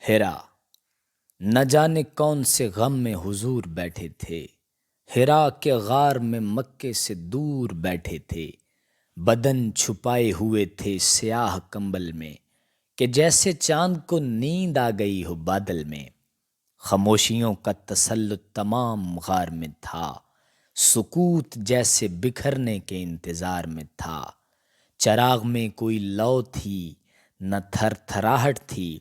ہیرا، نہ جانے کون سے غم میں حضور بیٹھے تھے۔ ہیرا کے غار میں مکے سے دور بیٹھے تھے، بدن چھپائے ہوئے تھے سیاہ کمبل میں، کہ جیسے چاند کو نیند آ گئی ہو بادل میں۔ خاموشیوں کا تسلط تمام غار میں تھا، سکوت جیسے بکھرنے کے انتظار میں تھا۔ چراغ میں کوئی لو تھی نہ تھر تھراہٹ تھی،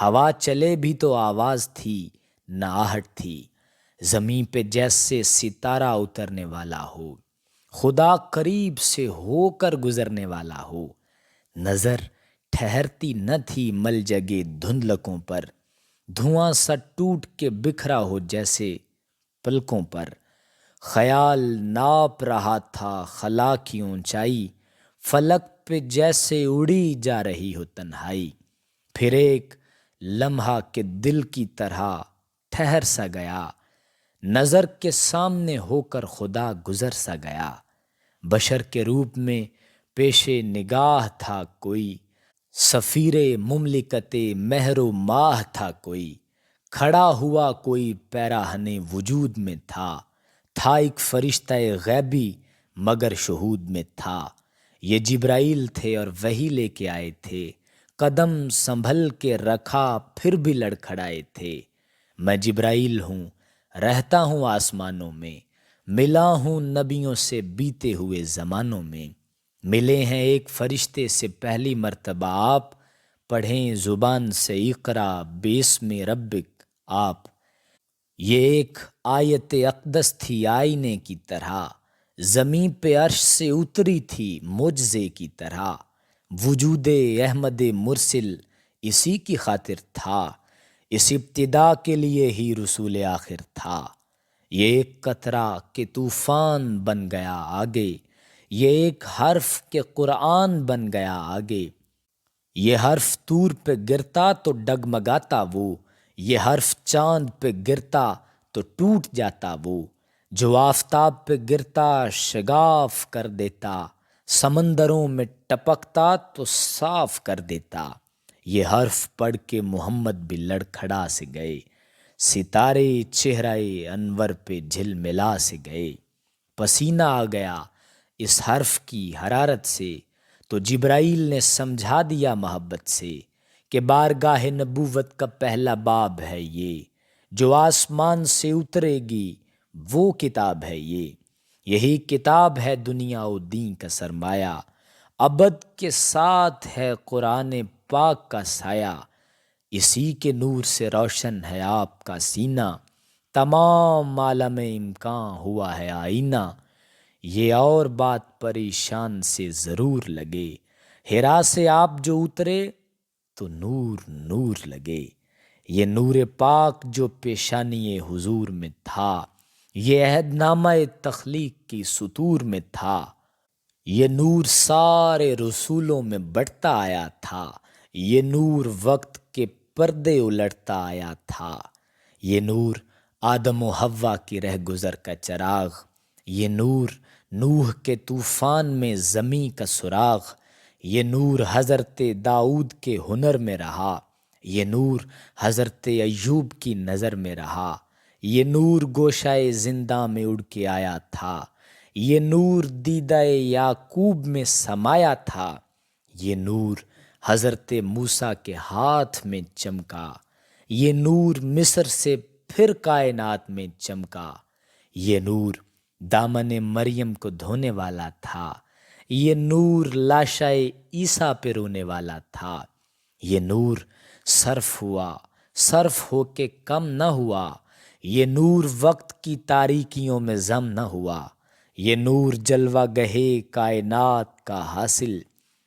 ہوا چلے بھی تو آواز تھی نہ آہٹ تھی۔ زمیں پہ جیسے ستارہ اترنے والا ہو، خدا قریب سے ہو کر گزرنے والا ہو۔ نظر ٹھہرتی نہ تھی مل جگے دھندلکوں پر، دھواں سا ٹوٹ کے بکھرا ہو جیسے پلکوں پر۔ خیال ناپ رہا تھا خلا کی اونچائی، فلک پہ جیسے اڑی جا رہی ہو تنہائی۔ پھر ایک لمحہ کے دل کی طرح ٹھہر سا گیا، نظر کے سامنے ہو کر خدا گزر سا گیا۔ بشر کے روپ میں پیش نگاہ تھا کوئی، سفیر مملکت مہر و ماہ تھا کوئی۔ کھڑا ہوا کوئی پیراہن وجود میں تھا ایک فرشتہ غیبی مگر شہود میں تھا۔ یہ جبرائیل تھے اور وحی لے کے آئے تھے، قدم سنبھل کے رکھا پھر بھی لڑکھڑائے تھے۔ میں جبرائیل ہوں، رہتا ہوں آسمانوں میں، ملا ہوں نبیوں سے بیتے ہوئے زمانوں میں۔ ملے ہیں ایک فرشتے سے پہلی مرتبہ آپ، پڑھیں زبان سے اقرا باسم ربک آپ۔ یہ ایک آیت اقدس تھی آئینے کی طرح، زمین پہ عرش سے اتری تھی معجزے کی طرح۔ وجود احمد مرسل اسی کی خاطر تھا، اس ابتدا کے لیے ہی رسول آخر تھا۔ یہ ایک قطرہ کہ طوفان بن گیا آگے، یہ ایک حرف کہ قرآن بن گیا آگے۔ یہ حرف طور پہ گرتا تو ڈگمگاتا وہ، یہ حرف چاند پہ گرتا تو ٹوٹ جاتا وہ۔ جو آفتاب پہ گرتا شگاف کر دیتا، سمندروں میں ٹپکتا تو صاف کر دیتا۔ یہ حرف پڑھ کے محمد بھی لڑکھڑا سے گئے، ستارے چہرہ انور پہ جھلملا سے گئے۔ پسینہ آ گیا اس حرف کی حرارت سے، تو جبرائیل نے سمجھا دیا محبت سے کہ بارگاہ نبوت کا پہلا باب ہے یہ، جو آسمان سے اترے گی وہ کتاب ہے یہ۔ یہی کتاب ہے دنیا و دین کا سرمایہ، ابد کے ساتھ ہے قرآن پاک کا سایہ۔ اسی کے نور سے روشن ہے آپ کا سینہ، تمام عالم امکان ہوا ہے آئینہ۔ یہ اور بات پریشان سے ضرور لگے، ہیرا سے آپ جو اترے تو نور نور لگے۔ یہ نور پاک جو پیشانی حضور میں تھا، یہ عہد نامہ تخلیق کی سطور میں تھا۔ یہ نور سارے رسولوں میں بٹتا آیا تھا، یہ نور وقت کے پردے الٹتا آیا تھا۔ یہ نور آدم و حوا کی رہ گزر کا چراغ، یہ نور نوح کے طوفان میں زمیں کا سراغ۔ یہ نور حضرت داؤد کے ہنر میں رہا، یہ نور حضرت ایوب کی نظر میں رہا۔ یہ نور گوشائے زندہ میں اڑ کے آیا تھا، یہ نور دیدہ یعقوب میں سمایا تھا۔ یہ نور حضرت موسیٰ کے ہاتھ میں چمکا، یہ نور مصر سے پھر کائنات میں چمکا۔ یہ نور دامن مریم کو دھونے والا تھا، یہ نور لاشائے عیسیٰ پہ رونے والا تھا۔ یہ نور صرف ہوا، صرف ہو کے کم نہ ہوا، یہ نور وقت کی تاریکیوں میں ضم نہ ہوا۔ یہ نور جلوہ گہے کائنات کا حاصل،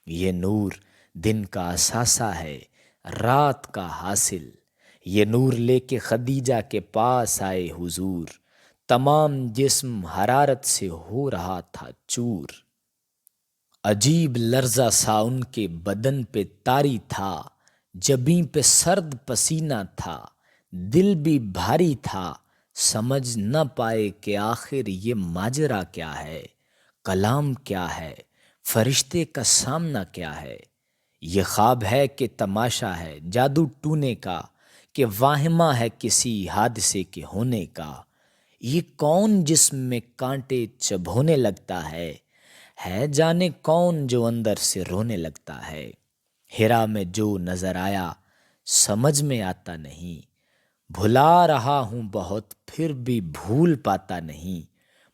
یہ نور دن کا اثاثہ ہے رات کا حاصل۔ یہ نور لے کے خدیجہ کے پاس آئے حضور، تمام جسم حرارت سے ہو رہا تھا چور۔ عجیب لرزہ سا ان کے بدن پہ طاری تھا، جبیں پہ سرد پسینہ تھا، دل بھی بھاری تھا۔ سمجھ نہ پائے کہ آخر یہ ماجرا کیا ہے، کلام کیا ہے، فرشتے کا سامنا کیا ہے۔ یہ خواب ہے کہ تماشا ہے جادو ٹونے کا، کہ واہمہ ہے کسی حادثے کے ہونے کا۔ یہ کون جسم میں کانٹے چبھونے لگتا ہے جانے کون جو اندر سے رونے لگتا ہے۔ ہیرا میں جو نظر آیا سمجھ میں آتا نہیں، بھلا رہا ہوں بہت پھر بھی بھول پاتا نہیں۔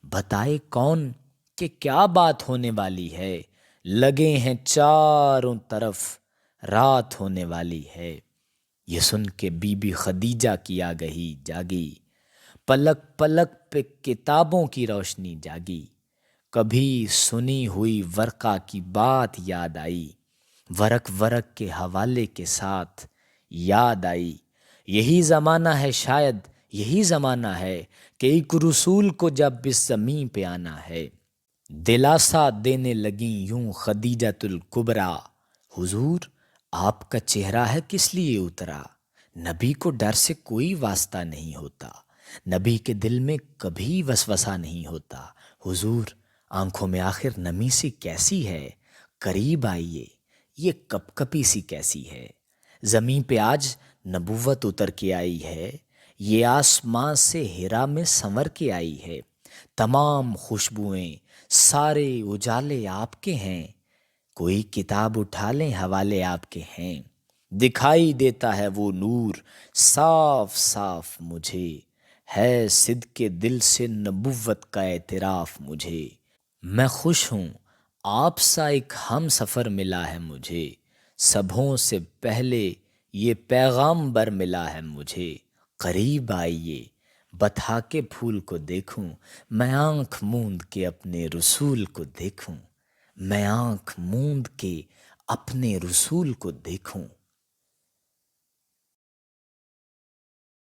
بتائے کون کہ کیا بات ہونے والی ہے، لگے ہیں چاروں طرف رات ہونے والی ہے۔ یہ سن کے بی بی خدیجہ کی آگہی جاگی، پلک پلک پہ کتابوں کی روشنی جاگی۔ کبھی سنی ہوئی ورقہ کی بات یاد آئی، ورق ورق کے حوالے کے ساتھ یاد آئی۔ یہی زمانہ ہے شاید یہی زمانہ ہے کہ ایک رسول کو جب اس زمین پہ آنا ہے۔ دلاسا دینے لگیں یوں خدیجۃ الکبریٰ، حضور آپ کا چہرہ ہے کس لیے اترا؟ نبی کو ڈر سے کوئی واسطہ نہیں ہوتا، نبی کے دل میں کبھی وسوسہ نہیں ہوتا۔ حضور آنکھوں میں آخر نمی سی کیسی ہے؟ قریب آئیے، یہ کپ کپی سی کیسی ہے؟ زمین پہ آج نبوت اتر کے آئی ہے، یہ آسمان سے ہیرا میں سنور کے آئی ہے۔ تمام خوشبوئیں سارے اجالے آپ کے ہیں، کوئی کتاب اٹھا لیں حوالے آپ کے ہیں۔ دکھائی دیتا ہے وہ نور صاف صاف مجھے، ہے صدق دل سے نبوت کا اعتراف مجھے۔ میں خوش ہوں آپ سا ایک ہم سفر ملا ہے مجھے، سبھوں سے پہلے یہ پیغام بر ملا ہے مجھے۔ قریب آئیے بتھا کے پھول کو دیکھوں، میں آنکھ موند کے اپنے رسول کو دیکھوں، میں آنکھ موند کے اپنے رسول کو دیکھوں۔